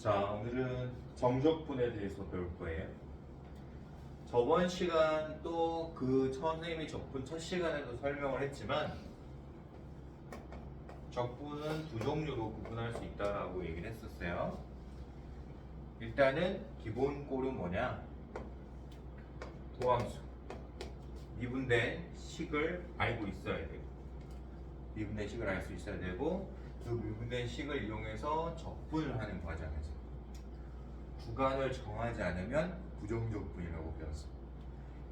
자, 오늘은 정적분에 대해서 배울 거예요. 저번 시간 또 그 선생님이 적분 첫 시간에도 설명을 했지만 적분은 두 종류로 구분할 수 있다라고 얘기를 했었어요. 일단은 기본 꼴은 뭐냐? 도함수. 미분된 식을 알고 있어야 되고, 미분된 식을 알 수 있어야 되고, 그 미분된 식을 이용해서 적분을 하는 과정에서 구간을 정하지 않으면 부정적분이라고 배웠어.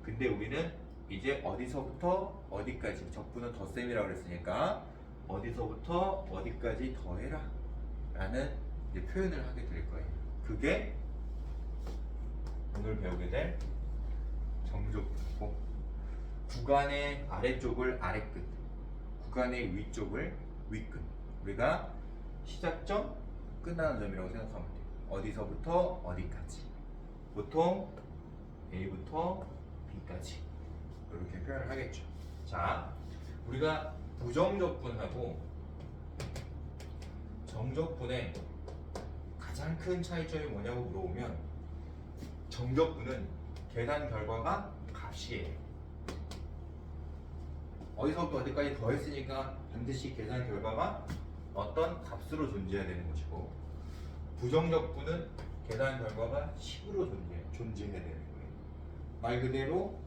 근데 우리는 이제 어디서부터 어디까지, 적분은 덧셈이라고 그랬으니까 어디서부터 어디까지 더해라 라는 이제 표현을 하게 될 거예요. 그게 오늘 배우게 될 정적분이고, 구간의 아래쪽을 아래끝, 구간의 위쪽을 위끝, 우리가 시작점, 끝나는 점이라고 생각하면 돼요. 어디서부터 어디까지, 보통 A부터 B까지 이렇게 표현을 하겠죠. 자, 우리가 부정적분하고 정적분의 가장 큰 차이점이 뭐냐고 물어보면, 정적분은 계산 결과가 값이에요. 어디서부터 어디까지 더했으니까 반드시 계산 결과가 어떤 값으로 존재해야 되는 것이고, 부정적분은 계산 결과가 식으로 존재해야 되는 거예요. 말 그대로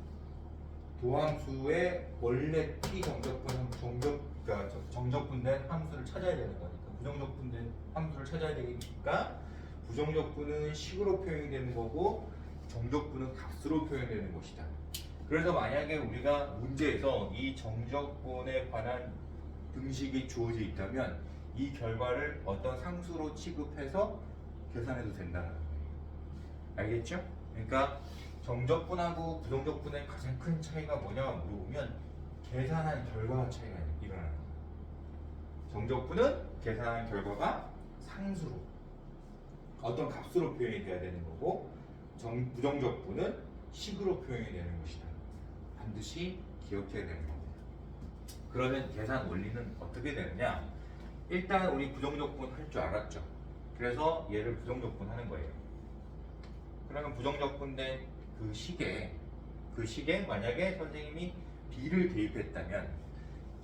도함수의 원래 정적분된 함수를 찾아야 되는 거니까, 부정적분된 함수를 찾아야 되니까 부정적분은 식으로 표현이 되는 거고, 정적분은 값으로 표현되는 것이다. 그래서 만약에 우리가 문제에서 이 정적분에 관한 등식이 주어져 있다면 이 결과를 어떤 상수로 취급해서 계산해도 된다는 거예요. 알겠죠? 그러니까 정적분하고 부정적분의 가장 큰 차이가 뭐냐 물어보면 계산한 결과 차이가 일어나는 거예요. 정적분은 계산한 결과가 상수로 어떤 값으로 표현이 돼야 되는 거고, 부정적분은 식으로 표현이 되는 것이다. 반드시 기억해야 되는 겁니다. 그러면 계산 원리는 어떻게 되느냐? 일단 우리 부정적분 할 줄 알았죠. 그래서 얘를 부정적분 하는 거예요. 그러면 부정적분된 그 식에 만약에 선생님이 b를 대입했다면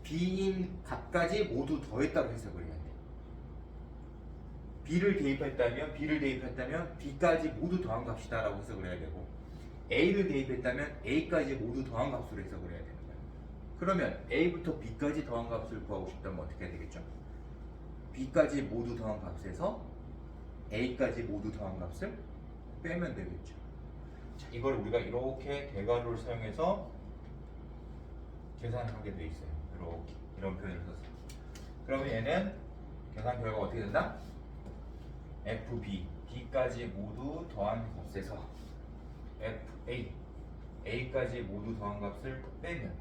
b인 값까지 모두 더했다고 해석을 해야 돼. b를 대입했다면 b까지 모두 더한 값이다라고 해석을 해야 되고, a를 대입했다면 a까지 모두 더한 값으로 해석을 해야 되는 거예요. 그러면 a부터 b까지 더한 값을 구하고 싶다면 어떻게 해야 되겠죠? b까지 모두 더한 값에서 a까지 모두 더한 값을 빼면 되겠죠. 자, 이걸 우리가 이렇게 대괄호를 사용해서 계산을 하게 돼 있어요. 이렇게 이런 표현을 써서. 그러면 얘는 계산 결과가 어떻게 된다? FB, B까지 모두 더한 값에서 FA, A까지 모두 더한 값을 빼면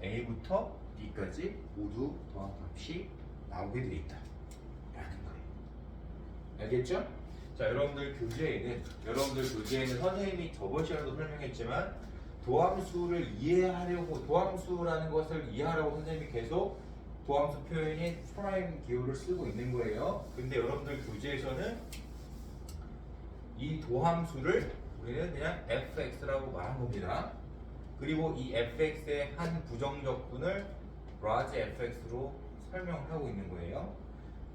A부터 B까지 모두 더한 값이 나오게 돼 있다 라는 거예요. 알겠죠? 자, 여러분들 교재에는 선생님이 저번 시간에도 설명했지만 도함수를 이해하려고, 도함수라는 것을 이해하려고 선생님이 계속 도함수 표현인 프라임 기호를 쓰고 있는 거예요. 근데 여러분들 교재에서는 이 도함수를 우리는 그냥 fx라고 말한 겁니다. 그리고 이 fx의 한 부정적분을 large fx로 설명을 하고 있는 거예요.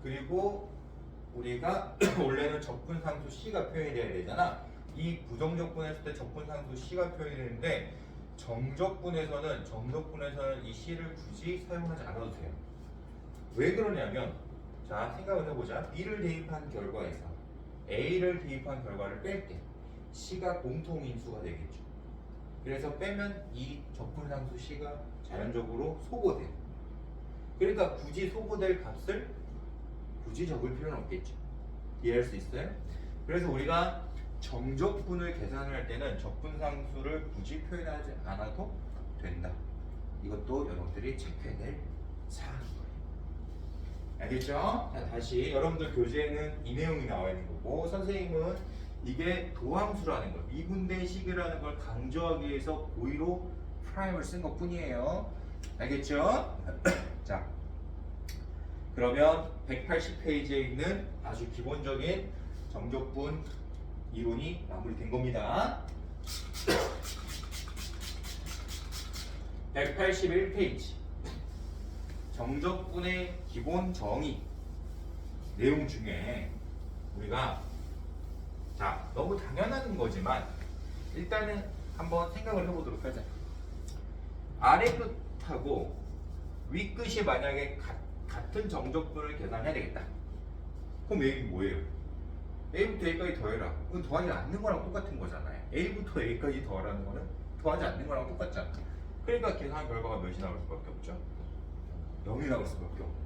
그리고 우리가 원래는 적분상수 c가 표현이 돼야 되잖아. 이 부정적분 했을 때 적분상수 c가 표현이 되는데, 정적분에서는 이 c를 굳이 사용하지 않아도 돼요. 왜 그러냐면, 자, 생각을 해보자. b를 대입한 결과에서 a를 대입한 결과를 뺄 때 c가 공통인수가 되겠죠. 그래서 빼면 이 적분상수 c가 자연적으로 소거돼요. 그러니까 굳이 소거될 값을 굳이 적을 필요는 없겠죠. 이해할 수 있어요? 그래서 우리가 정적분을 계산을 할 때는 적분상수를 굳이 표현하지 않아도 된다. 이것도 여러분들이 체크해야 될 사항인 거예요. 알겠죠? 자, 다시 여러분들 교재에는 이 내용이 나와 있는 거고, 선생님은 이게 도함수라는 걸, 미분된 식이라는 걸 강조하기 위해서 고의로 프라임을 쓴 것 뿐이에요. 알겠죠? 자, 그러면 180페이지에 있는 아주 기본적인 정적분 이론이 마무리된 겁니다. 181페이지 정적분의 기본 정의 내용 중에 우리가 자 너무 당연한 거지만 일단은 한번 생각을 해보도록 하자. 아래 끝하고 위 끝이 만약에 같은 정적분을 계산해야 되겠다. 그럼 A는 뭐예요? A부터 A까지 더해라. 그건 더하지 않는 거랑 똑같은 거잖아요. A부터 A까지 더하라는 거는 더하지 않는 거랑 똑같잖아. 그러니까 계산 결과가 몇이 나올 수밖에 없죠? 0이 나올 수밖에 없고.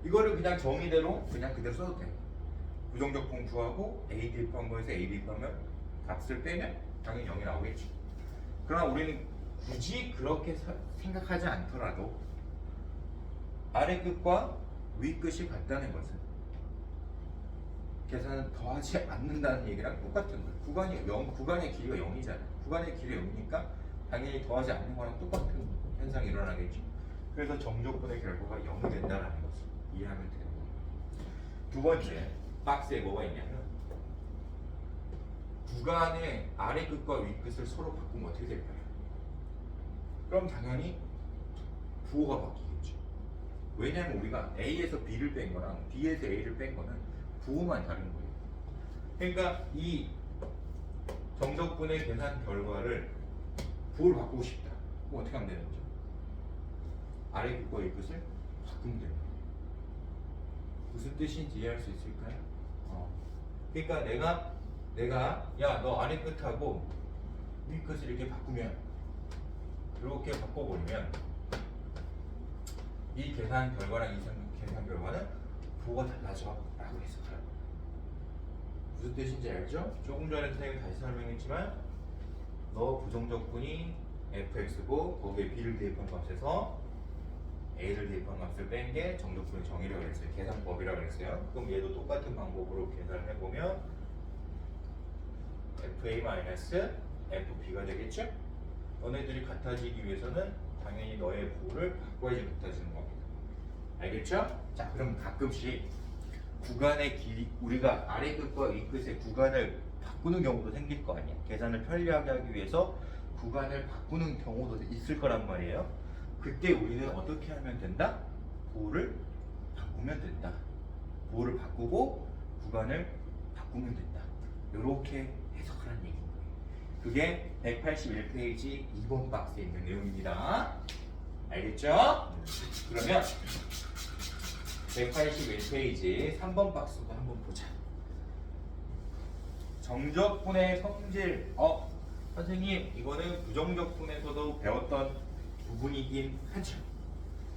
이거를 그냥 정의대로 그냥 그대로 써도 돼. 부정적분 구하고 A 대입한 거에서 A 대입하면 값을 빼면 당연히 0이 나오겠지. 그러나 우리는 굳이 그렇게 생각하지 않더라도 아래 끝과 위 끝이 같다는 것은 계산은 더하지 않는다는 얘기랑 똑같은 거예요. 구간의 길이가 0이잖아요. 구간의 길이가 0이니까 당연히 더하지 않는 거랑 똑같은 현상이 일어나겠죠. 그래서 정적분의 결과가 0이 된다는 것을 이해하면 되는 거예요. 두 번째, 박스에 뭐가 있냐면 구간의 아래 끝과 위 끝을 서로 바꾸면 어떻게 될까요? 그럼 당연히 부호가 바뀌겠죠. 왜냐하면 우리가 A에서 B를 뺀 거랑 B에서 A를 뺀 거는 부호만 다른 거예요. 그러니까 이 정적분의 계산 결과를 부호를 바꾸고 싶다. 그럼 어떻게 하면 되는 거죠? 아래 끝과 위 끝을 바꾸면 됩니다. 무슨 뜻인지 이해할 수 있을까요? 그러니까 내가 야 너 아래 끝하고 위 끝을 이렇게 바꾸면 이렇게 바꿔버리면 이 계산 결과랑 이 계산 결과는 부호가 달라져 라고 해석하라고. 무슨 뜻인지 알죠? 조금 전에 선생님이 다시 설명했지만 너 부정적분이 fx고 거기에 b를 대입한 값에서 a를 대입한 값을 뺀 게 정적분의 정의라고 했어요. 계산법이라고 했어요. 그럼 얘도 똑같은 방법으로 계산을 해보면 fa-fb가 되겠죠? 너네들이 같아지기 위해서는 당연히 너의 부호를 바꿔야지 같아지는 겁니다. 알겠죠? 자, 그럼 가끔씩 구간의 길이, 우리가 아래 끝과 위 끝의 구간을 바꾸는 경우도 생길 거 아니야. 계산을 편리하게 하기 위해서 구간을 바꾸는 경우도 있을 거란 말이에요. 그때 우리는 어떻게 하면 된다? 부호를 바꾸면 된다. 부호를 바꾸고 구간을 바꾸면 된다. 이렇게 해석하라는 얘기인 거예요. 그게 181페이지 2번 박스에 있는 내용입니다. 알겠죠? 그러면 181페이지 3번 박스도 한번 보자. 정적분의 성질. 선생님, 이거는 부정적분에서도 배웠던 부분이긴 하죠.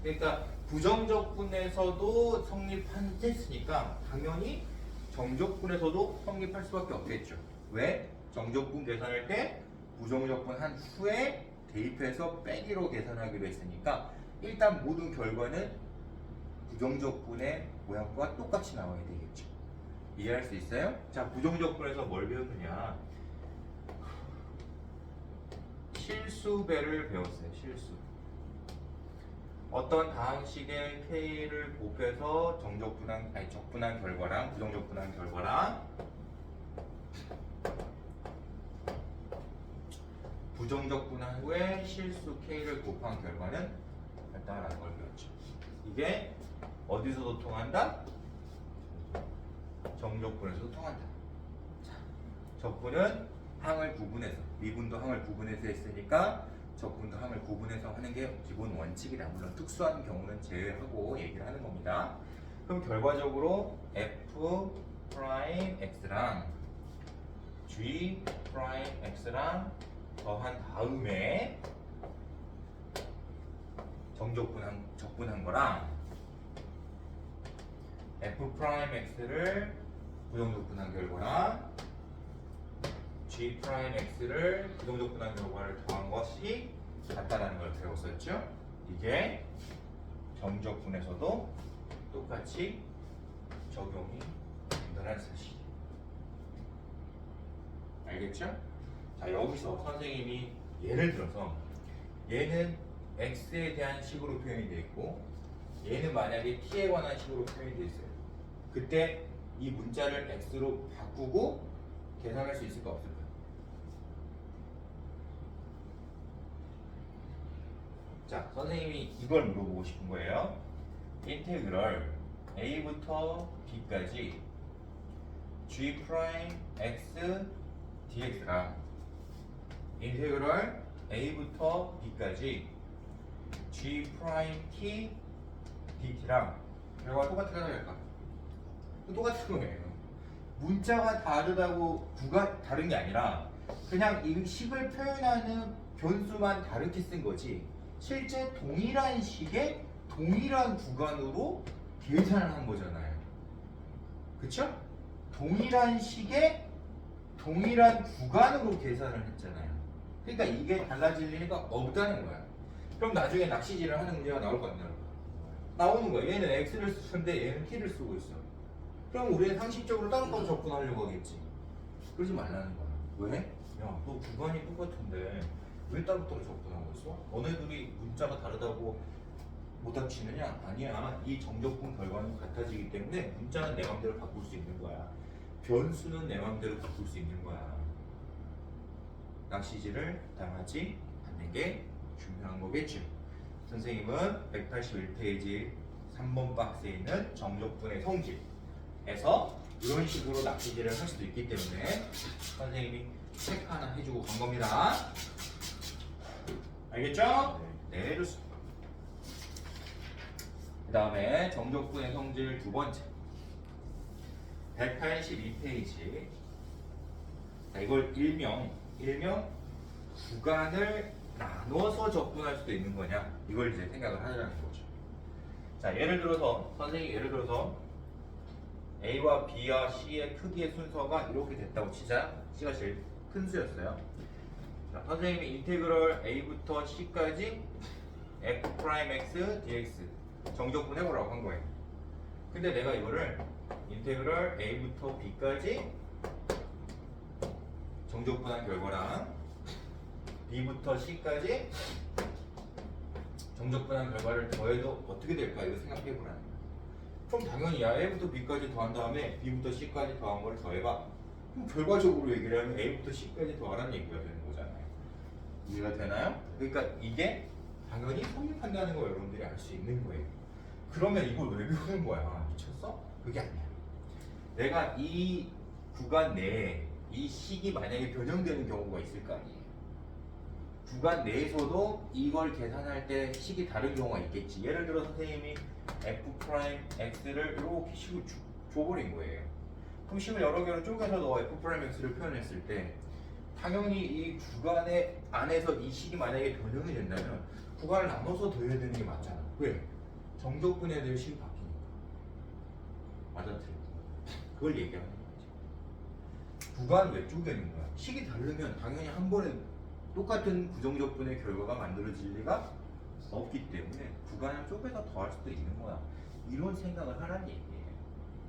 그러니까 부정적분에서도 성립했으니까 당연히 정적분에서도 성립할 수밖에 없겠죠. 왜? 정적분 계산할 때 부정적분 한 후에 대입해서 빼기로 계산하기로 했으니까 일단 모든 결과는 부정적분의 모양과 똑같이 나와야 되겠죠. 이해할 수 있어요? 자, 부정적분에서 뭘 배웠느냐? 실수배를 배웠어요. 실수. 어떤 다항식의 K를 곱해서 적분한 결과랑 부정적분한 결과랑 부정적분한 후에 실수 K를 곱한 결과는 같다라는 걸 배웠죠. 이게 어디서도 통한다? 정적분에서도 통한다. 자, 적분은 항을 구분해서, 미분도 항을 구분해서 했으니까 적분도 항을 구분해서 하는 게 기본 원칙이다. 물론 특수한 경우는 제외하고 얘기를 하는 겁니다. 그럼 결과적으로 f'x랑 g'x랑 더한 다음에 적분한 거랑 f'x를 부정적분한 결과랑 g'x를 부정적분한 결과를 더한 것이 같다라는 걸 배웠었죠. 이게 정적분에서도 똑같이 적용이 된다는 사실. 알겠죠? 자, 여기서 선생님이 예를 들어서 얘는 x에 대한 식으로 표현이 되어 있고 얘는 만약에 t에 관한 식으로 표현이 되어 있어요. 그때 이 문자를 x로 바꾸고 계산할 수 있을까 없을까? 자, 선생님이 이걸 물어보고 싶은 거예요. 인테그럴 a부터 b까지 g 프라임 x dx랑 인테그럴 a부터 b까지 g 프라임 t dt랑 결과가 똑같을까 다를까? 똑같은 거예요. 문자가 다르다고 구가 다른 게 아니라 그냥 이 식을 표현하는 변수만 다르게 쓴 거지 실제 동일한 식의 동일한 구간으로 계산을 한 거잖아요. 그쵸? 동일한 식의 동일한 구간으로 계산을 했잖아요. 그러니까 이게 달라질 리가 없다는 거야. 그럼 나중에 낚시질을 하는 문제가 나올 거 아니야? 나오는 거야. 얘는 x를 쓰는데 얘는 t를 쓰고 있어. 그럼 우리는 상식적으로 따로따로 접근하려고 하겠지. 그러지 말라는 거야. 왜? 야, 너 구간이 똑같은데 왜 따로따로 접근하고 있어? 너네들이 문자가 다르다고 못 합치느냐? 아니야. 이 정적분 결과는 같아지기 때문에 문자는 내 맘대로 바꿀 수 있는 거야. 변수는 내 맘대로 바꿀 수 있는 거야. 낚시질을 당하지 않는 게 중요한 거겠죠. 선생님은 181페이지 3번 박스에 있는 정적분의 성질에서 이런 식으로 낚시질을 할 수도 있기 때문에 선생님이 체크 하나 해주고 간 겁니다. 알겠죠? 네, 좋습니다. 그 다음에 정적분의 성질 두 번째 182페이지. 이걸 일명 구간을 나눠서 접근할 수도 있는 거냐, 이걸 이제 생각을 하자는 거죠. 자, 예를 들어서 선생님이 A와 B와 C의 크기의 순서가 이렇게 됐다고 치자. C가 제일 큰 수였어요. 자, 선생님이 인테그럴 A부터 C까지 F'X dx 정적분 해보라고 한 거예요. 근데 내가 이거를 인테그럴 A부터 B까지 정적분한 결과랑 B부터 C까지 정적분한 결과를 더해도 어떻게 될까? 이거 생각해 보라는 거야. 그럼 당연히 야 A부터 B까지 더한 다음에 B부터 C까지 더한 걸 더해봐. 그럼 결과적으로 얘기를 하면 A부터 C까지 더하라는 얘기가 되는 거잖아요. 이해가 되나요? 그러니까 이게 당연히 성립한다는 거 여러분들이 알 수 있는 거예요. 그러면 이걸 왜 배우는 거야? 미쳤어? 그게 아니야. 내가 이 구간 내에 이 식이 만약에 변형되는 경우가 있을 거 아니에요. 구간 내에서도 이걸 계산할 때 식이 다른 경우가 있겠지. 예를 들어 선생님이 F'X를 이렇게 식을 줘버린 거예요. 그럼 식을 여러 개로 쪼개서 너 F'X를 표현했을 때 당연히 이 구간의 안에서 이 식이 만약에 변형이 된다면 구간을 나눠서 더해야 되는 게 맞잖아. 왜? 정적분에 대해 식이 바뀌니까. 맞아, 틀려. 그걸 얘기하는 거지. 구간 왜 쪼개는 거야? 식이 다르면 당연히 한 번에 똑같은 부정적분의 결과가 만들어질 리가 없기 때문에 구간을 쪼개서 더할 수도 있는 거야. 이런 생각을 하라는 얘기예요.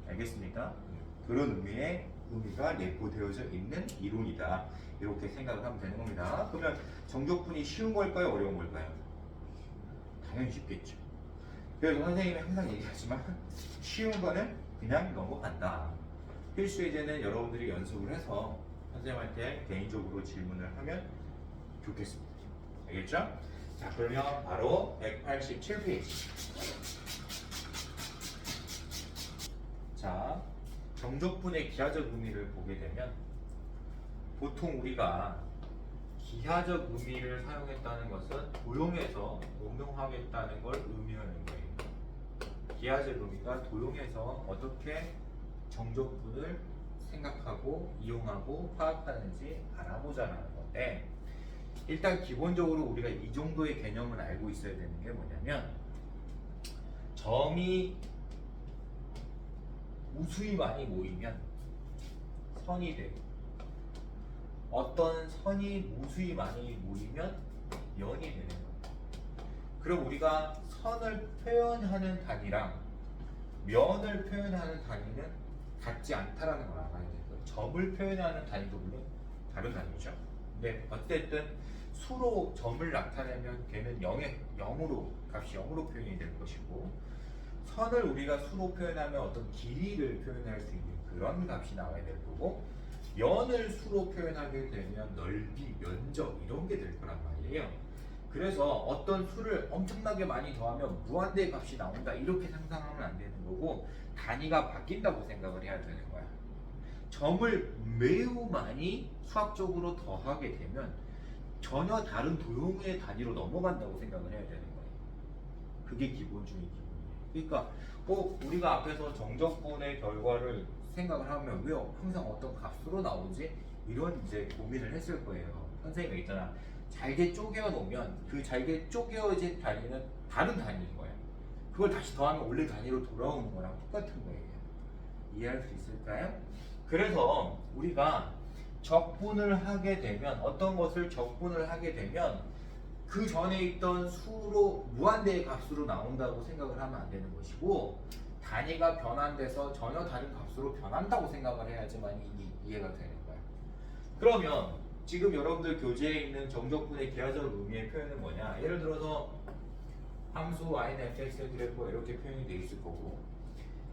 알겠습니까? 그런 의미가 내포되어져 있는 이론이다. 이렇게 생각을 하면 되는 겁니다. 그러면 정적분이 쉬운 걸까요? 어려운 걸까요? 당연히 쉽겠죠. 그래서 선생님이 항상 얘기하지만 쉬운 거는 그냥 넘어간다. 필수 예제는 여러분들이 연습을 해서 선생님한테 개인적으로 질문을 하면 좋겠습니다. 알겠죠? 자, 그러면 바로 187페이지. 자, 정적분의 기하적 의미를 보게 되면 보통 우리가 기하적 의미를 사용했다는 것은 도용해서 응용하겠다는 걸 의미하는 거예요. 기하적 의미가 도용해서 어떻게 정적분을 생각하고 이용하고 파악하는지 알아보자는 건데, 일단 기본적으로 우리가 이 정도의 개념을 알고 있어야 되는 게 뭐냐면, 점이 무수히 많이 모이면 선이 되고, 어떤 선이 무수히 많이 모이면 면이 되는 거예요. 그럼 우리가 선을 표현하는 단위랑 면을 표현하는 단위는 같지 않다라는 걸 알아야 돼요. 점을 표현하는 단위도 물론 다른 단위죠. 근데 어쨌든 수로 점을 나타내면 걔는 0으로 값이 0으로 표현이 될 것이고, 선을 우리가 수로 표현하면 어떤 길이를 표현할 수 있는 그런 값이 나와야 될 거고, 면을 수로 표현하게 되면 넓이, 면적 이런 게 될 거란 말이에요. 그래서 어떤 수를 엄청나게 많이 더하면 무한대의 값이 나온다 이렇게 상상하면 안 되는 거고, 단위가 바뀐다고 생각을 해야 되는 거야. 점을 매우 많이 수학적으로 더하게 되면 전혀 다른 도형의 단위로 넘어간다고 생각을 해야 되는 거예요. 그게 기본 중의 기본이에요. 그러니까 우리가 앞에서 정적분의 결과를 생각을 하면 왜 항상 어떤 값으로 나오지? 이런 이제 고민을 했을 거예요. 선생님이 있잖아. 잘게 쪼개어 놓으면 그 잘게 쪼개어진 단위는 다른 단위인 거예요. 그걸 다시 더하면 원래 단위로 돌아오는 거랑 똑같은 거예요. 이해할 수 있을까요? 그래서 우리가 적분을 하게 되면, 어떤 것을 적분을 하게 되면 그 전에 있던 수로 무한대의 값으로 나온다고 생각을 하면 안 되는 것이고, 단위가 변환돼서 전혀 다른 값으로 변한다고 생각을 해야지만 이해가 되는 거야. 그러면 지금 여러분들 교재에 있는 정적분의 기하적 의미의 표현은 뭐냐? 예를 들어서 함수 y는 fx의 그래프가 이렇게 표현이 돼 있을 거고,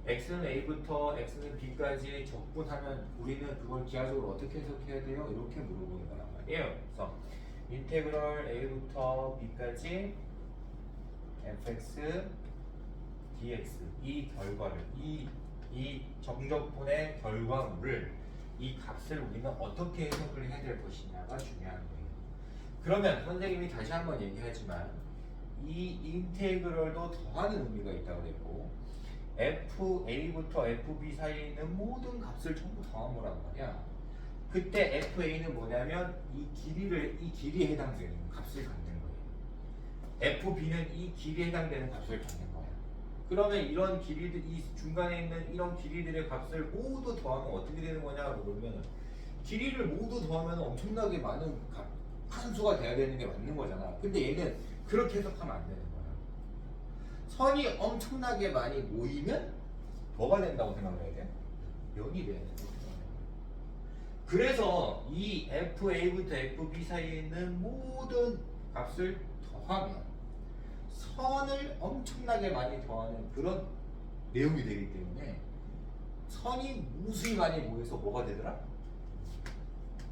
x는 a부터 x는 b까지 적분하면 우리는 그걸 기하적으로 어떻게 해석해야 돼요? 이렇게 물어보는 거란 말이에요. 그래서 인테그럴 a부터 b까지 fx dx, 이 결과를, 이 정적분의 결과물을, 이 값을 우리는 어떻게 해석을 해야 될 것이냐가 중요한 거예요. 그러면 선생님이 다시 한번 얘기하지만 이 인테그럴도 더하는 의미가 있다고 그랬고, fa부터 fb 사이에 있는 모든 값을 전부 더한 거란 말이야. 그때 fa는 뭐냐면 이 길이에 해당되는 값을 갖는 거예요. fb는 이 길이에 해당되는 값을 갖는 거야. 그러면 이런 길이들, 이 중간에 있는 이런 길이들의 값을 모두 더하면 어떻게 되는 거냐고 그러면, 길이를 모두 더하면 엄청나게 많은 한수가 돼야 되는 게 맞는 거잖아. 근데 얘는 그렇게 해석하면 안 되는 거야. 선이 엄청나게 많이 모이면 뭐가 된다고 생각을 해야 돼? 면이 돼야 된다고 생각을 해야 돼. 그래서 이 fa부터 fb 사이에 있는 모든 값을 더하면 선을 엄청나게 많이 더하는 그런 내용이 되기 때문에, 선이 무수히 많이 모여서 뭐가 되더라?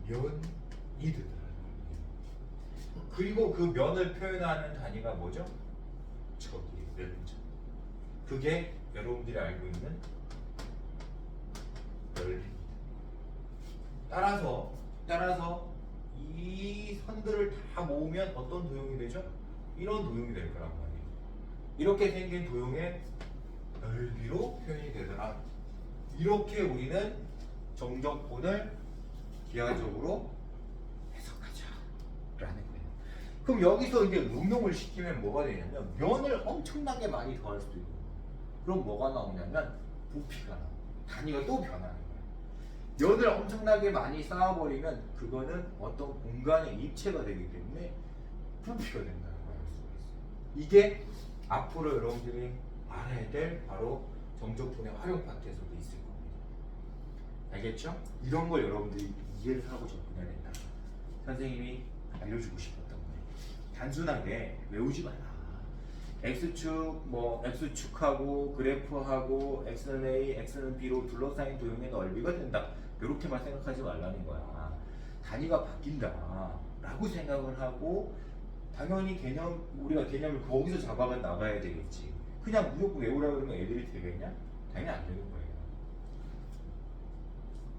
면이 되더라. 그리고 그 면을 표현하는 단위가 뭐죠? 저기 면적. 그게 여러분들이 알고 있는 넓이입니다. 따라서 이 선들을 다 모으면 어떤 도형이 되죠? 이런 도형이 될 거란 말이에요. 이렇게 생긴 도형의 넓이로 표현이 되더라. 이렇게 우리는 정적분을 기하적으로 해석하자라는 거예요. 그럼 여기서 이제 응용을 시키면 뭐가 되냐면, 면을 엄청나게 많이 더할 수도 있고, 그럼 뭐가 나오냐면 부피가 나와요. 단위가 또 변하는 거예요. 면을 엄청나게 많이 쌓아버리면 그거는 어떤 공간의 입체가 되기 때문에 부피가 된다는 걸 알 수가 있어요. 이게 앞으로 여러분들이 알아야 될 바로 정적분의 활용 파트에서도 있을 겁니다. 알겠죠? 이런 걸 여러분들이 이해를 하고 접근해야 된다. 선생님이 알려주고 싶었던 거예요. 단순하게 외우지 마라. x축, x축하고 그래프하고 x는 a, x는 b로 둘러싸인 도형의 넓이가 된다. 이렇게만 생각하지 말라는 거야. 단위가 바뀐다 라고 생각을 하고, 당연히 우리가 개념을 거기서 잡아가 나가야 되겠지. 그냥 무조건 외우라고 그러면 애들이 되겠냐? 당연히 안 되는 거예요.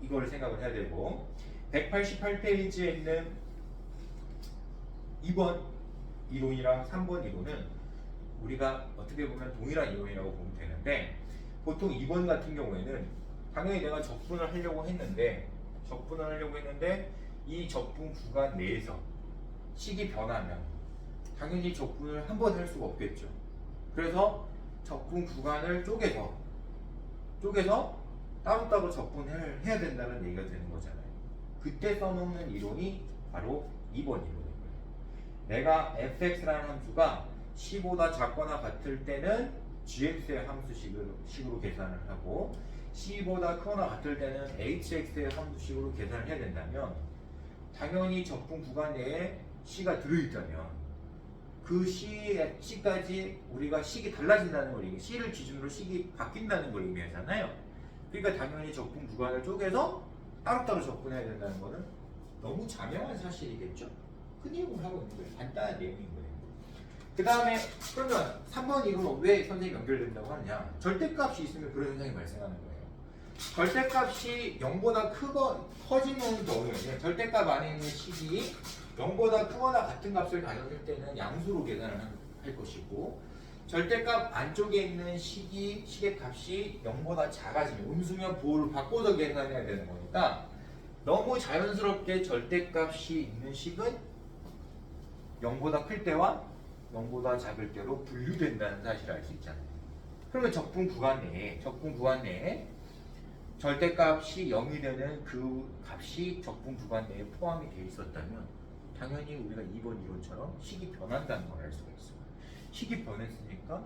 이걸 생각을 해야 되고, 188페이지에 있는 2번 이론이랑 3번 이론은 우리가 어떻게 보면 동일한 이론이라고 보면 되는데, 보통 2번 같은 경우에는 당연히 내가 적분을 하려고 했는데 이 적분 구간 내에서 식이 변하면 당연히 적분을 한 번 할 수가 없겠죠. 그래서 적분 구간을 쪼개서 따로따로 적분을 해야 된다는 얘기가 되는 거잖아요. 그때 써먹는 이론이 바로 2번 이론인 거예요. 내가 fx라는 함수가 c보다 작거나 같을 때는 gx의 함수식으로 계산을 하고, c보다 크거나 같을 때는 hx의 함수식으로 계산을 해야 된다면, 당연히 적분 구간 내에 c가 들어있다면 그 C까지 우리가 식이 달라진다는 걸 C를 기준으로 식이 바뀐다는 걸 의미하잖아요. 그러니까 당연히 적분 구간을 쪼개서 따로따로 접근해야 된다는 거는 너무 자명한 사실이겠죠. 큰 이용을 하고 있는 거예요. 간단한 내용인 거예요. 그 다음에 그러면 3번 이론은 왜 선생님이 연결된다고 하느냐. 절대값이 있으면 그런 현상이 발생하는 거예요. 절대값이 0보다 커지는 경우에는 절대값 안에 있는 식이 0보다 크거나 같은 값을 가졌을 때는 양수로 계산을 할 것이고, 절대값 안쪽에 있는 식의 값이 0보다 작아지면 음수면 보호를 바꿔서 계산해야 되는 거니까 너무 자연스럽게 절대값이 있는 식은 0보다 클 때와 0보다 작을 때로 분류된다는 사실을 알 수 있잖아요. 그러면 적분 구간 내에 절대값이 0이 되는 그 값이 적분 구간 내에 포함이 되어 있었다면 당연히 우리가 2번 이론처럼 식이 변한다는 걸 알 수가 있어요. 식이 변했으니까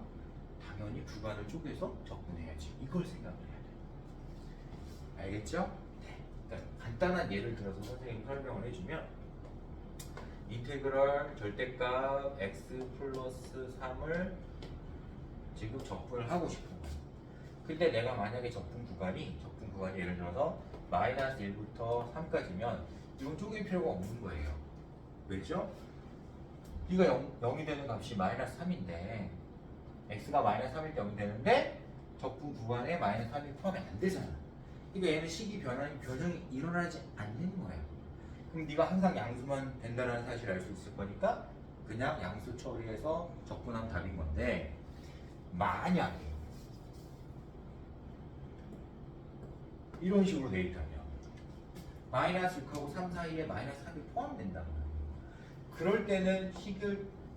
당연히 구간을 쪼개서 접근해야지. 이걸 생각을 해야 돼요. 알겠죠? 네. 그러니까 간단한 예를 들어서 선생님이 설명을 해주면 인테그럴 절대값 x 플러스 3을 지금 적분을 하고 싶은 거예요. 근데 내가 만약에 적분 구간이 예를 들어서 마이너스 1부터 3까지면 이건 쪼갤 필요가 없는 거예요. 왜죠? B가 0이 되는 값이 마이너스 3인데 x가 마이너스 3일 때 0이 되는데 적분 구간에 마이너스 3이 포함이 안 되잖아. 그러니까 얘는 식이 변형이 일어나지 않는 거예요. 그럼 네가 항상 양수만 된다는 사실을 알 수 있을 거니까 그냥 양수 처리해서 적분하면 답인 건데, 만약에 이런 식으로 돼 있다면 마이너스 6하고 3 사이에 마이너스 3이 포함된다는 거예요. 그럴 때는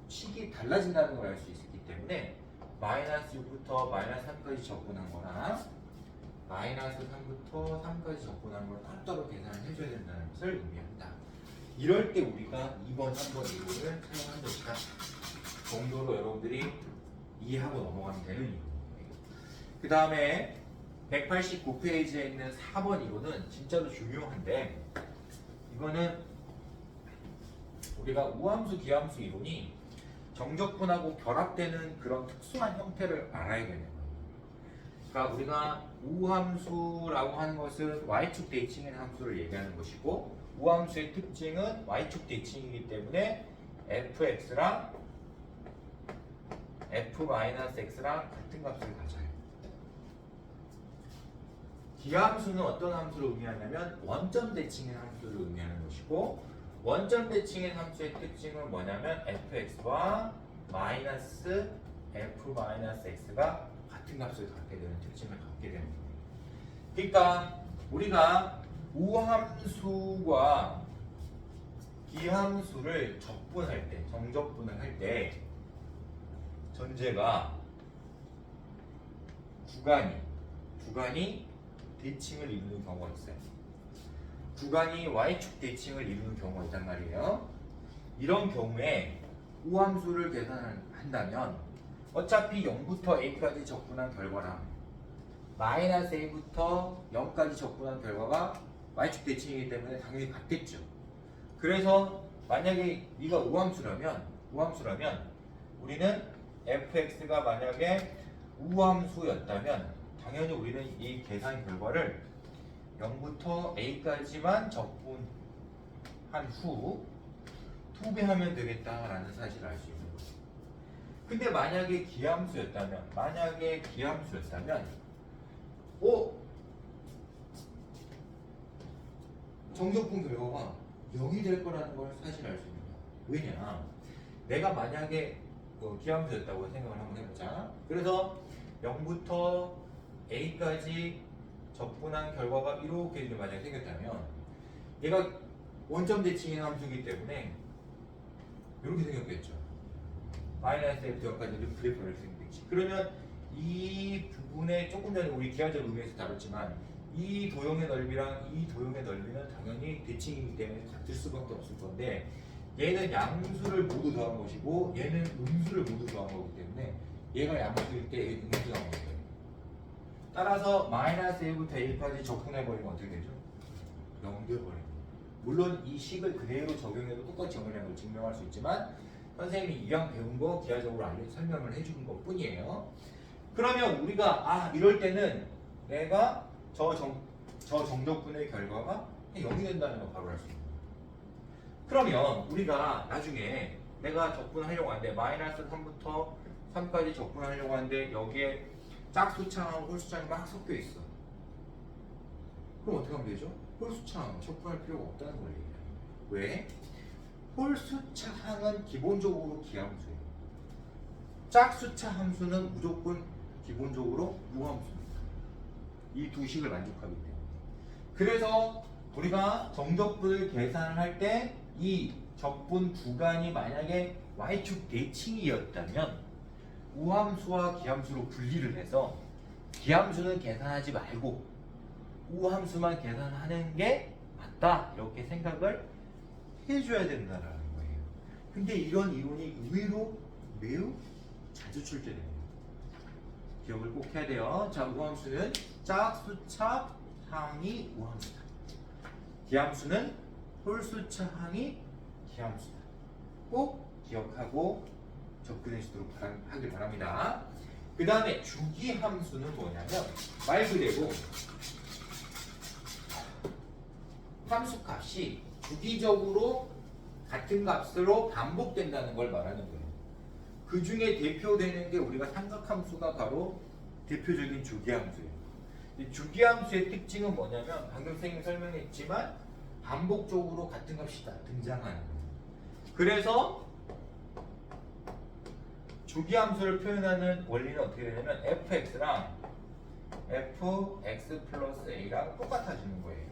식이 달라진다는 걸 알 수 있기 때문에 마이너스 6부터 마이너스 3까지 접근한 거나 마이너스 3부터 3까지 접근한 걸 따로따로 계산을 해줘야 된다는 것을 의미한다. 이럴 때 우리가 2번, 3번 이론을 사용한 것이다 정도로 여러분들이 이해하고 넘어가면 되는 이론이에요. 그 다음에 189페이지에 있는 4번 이론은 진짜로 중요한데, 이거는 우리가 우함수, 기함수 이론이 정적분하고 결합되는 그런 특수한 형태를 알아야 되는 거예요. 그러니까 우리가 우함수라고 하는 것은 y축 대칭인 함수를 얘기하는 것이고, 우함수의 특징은 y축 대칭이기 때문에 fx랑 f-x랑 같은 값을 가져요. 기함수는 어떤 함수를 의미하냐면 원점 대칭인 함수를 의미하는 것이고, 원점 대칭인 함수의 특징은 뭐냐면 fx와 마이너스 f-x가 같은 값을 갖게 되는 특징을 갖게 되는 거예요. 그러니까 우리가 우함수와 기함수를 적분할 때, 정적분을 할 때 전제가 구간이 대칭을 이루는 경우가 있어요. 구간이 y축 대칭을 이루는 경우가 있단 말이에요. 이런 경우에 우함수를 계산한다면 어차피 0부터 a까지 적분한 결과랑 마이너스 a부터 0까지 적분한 결과가 y축 대칭이기 때문에 당연히 같겠죠. 그래서 만약에 네가 우함수라면 우리는 fx가 만약에 우함수였다면 당연히 우리는 이 계산 결과를 0부터 a까지만 적분한 후 2배하면 되겠다라는 사실을 알 수 있는 거예요. 근데 만약에 기함수였다면 정적분 결과가 0이 될 거라는 걸 사실 알 수 있는 거야. 왜냐? 내가 만약에 기함수였다고 생각을 한번 해보자. 그래서 0부터 a까지 적분한 결과가 이렇게 만약에 생겼다면 얘가 원점 대칭인 함수이기 때문에 이렇게 생겼겠죠. 마이너스 F부터 0까지 이렇게 그래프를 생겼겠지. 그러면 이 부분에 조금 전에 우리 기하적 의미에서 다뤘지만 이 도형의 넓이랑 이 도형의 넓이는 당연히 대칭이기 때문에 같을 수밖에 없을 건데, 얘는 양수를 모두 더한 것이고 얘는 음수를 모두 더한 거기 때문에 얘가 양수일 때 얘는 음수가 나오는 거예요. 따라서 마이너스 a부터 a까지 적분해버리면 어떻게 되죠? 0 되어버립니다. 물론 이 식을 그대로 적용해도 똑같이 0이라는 걸 증명할 수 있지만 선생님이 이왕 배운 거 기하적으로 설명을 해주는 것 뿐이에요. 그러면 우리가 이럴 때는 내가 저 정적분의 결과가 0이 된다는 걸 바로 알 수 있는 거예요. 그러면 우리가 나중에 내가 적분하려고 하는데 마이너스 3부터 3까지 적분하려고 하는데 여기에 짝수창하고 홀수창이 막 섞여 있어. 그럼 어떻게 하면 되죠? 홀수창 적분할 필요가 없다는 걸 얘기해요. 왜? 홀수차항은 기본적으로 기함수예요. 짝수차 함수는 무조건 기본적으로 무함수입니다. 이 두 식을 만족하기 때문에. 그래서 우리가 정적분을 계산을 할 때 이 적분 구간이 만약에 y축 대칭이었다면 우함수와 기함수로 분리를 해서 기함수는 계산하지 말고 우함수만 계산하는 게 맞다 이렇게 생각을 해줘야 된다라는 거예요. 근데 이런 이론이 의외로 매우 자주 출제됩니다. 기억을 꼭 해야 돼요. 자, 우함수는 짝수차 항이 우함수다. 기함수는 홀수차 항이 기함수다. 꼭 기억하고 접근하시도록 하길 바랍니다. 그 다음에 주기함수는 뭐냐면 말 그대로 함수값이 주기적으로 같은 값으로 반복된다는 걸 말하는 거예요. 그 중에 대표되는 게 우리가 삼각함수가 바로 대표적인 주기함수예요. 이 주기함수의 특징은 뭐냐면 방금 선생님이 설명했지만 반복적으로 같은 값이 등장하는 거예요. 그래서 주기함수를 표현하는 원리는 어떻게 되냐면 fx랑 fx 플러스 a랑 똑같아지는 거예요.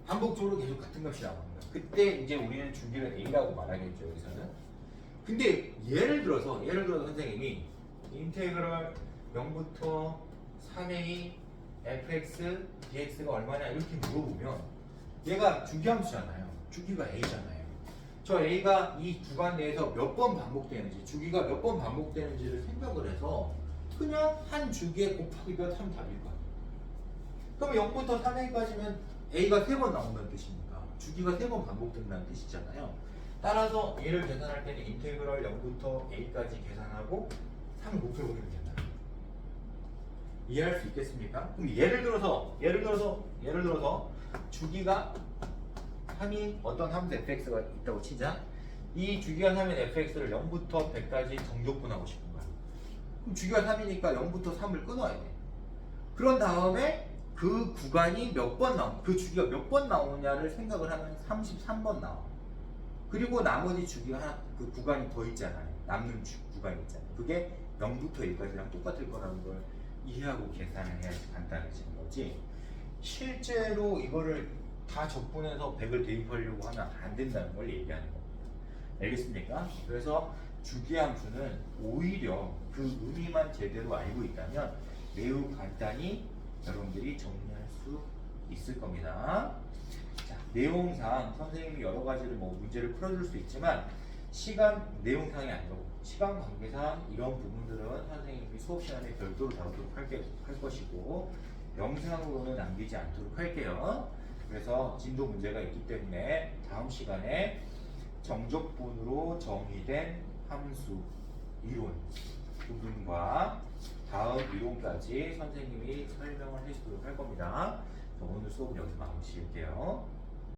반복적으로 계속 같은 값이 나오는 거예요. 그때 이제 우리는 주기를 a라고 말하겠죠. 여기서는. 근데 예를 들어서 선생님이 인테그럴 0부터 3a fx dx가 얼마냐 이렇게 물어보면 얘가 주기함수잖아요. 주기가 a잖아요. 저 a가 이 구간 내에서 몇 번 반복되는지, 주기가 몇 번 반복되는지를 생각을 해서 그냥 한 주기에 곱하기 몇 하면 답일 거예요. 그럼 0부터 3a까지면 a가 3번 나온다는 뜻입니다. 주기가 3번 반복된다는 뜻이잖아요. 따라서 얘를 계산할 때는 인테그럴 0부터 a까지 계산하고 3을 곱해버리면 된다. 이해할 수 있겠습니까? 그럼 예를 들어서 주기가 3인 어떤 함수 fx가 있다고 치자. 이 주기가 3인 fx를 0부터 100까지 정적분하고 싶은 거야. 그럼 주기가 3이니까 0부터 3을 끊어야 돼. 그런 다음에 그 구간이 몇 번 그 주기가 몇 번 나오냐를 생각을 하면 33번 나와. 그리고 나머지 주기가 그 구간이 더 있잖아요. 남는 구간이 있잖아요. 그게 0부터 1까지랑 똑같을 거라는 걸 이해하고 계산을 해야지 간단해지는 거지. 실제로 이거를 다 적분해서 100을 대입하려고 하면 안 된다는 걸 얘기하는 겁니다. 알겠습니까? 그래서 주기함수는 오히려 그 의미만 제대로 알고 있다면 매우 간단히 여러분들이 정리할 수 있을 겁니다. 자, 내용상 선생님이 여러 가지를 문제를 풀어줄 수 있지만 시간 내용상이 아니고 시간 관계상 이런 부분들은 선생님이 수업 시간에 별도로 다루도록 할 것이고 영상으로는 남기지 않도록 할게요. 그래서 진도 문제가 있기 때문에 다음 시간에 정적분으로 정의된 함수 이론 부분과 다음 이론까지 선생님이 설명을 해주도록 할 겁니다. 오늘 수업은 여기서 마무리 지을게요.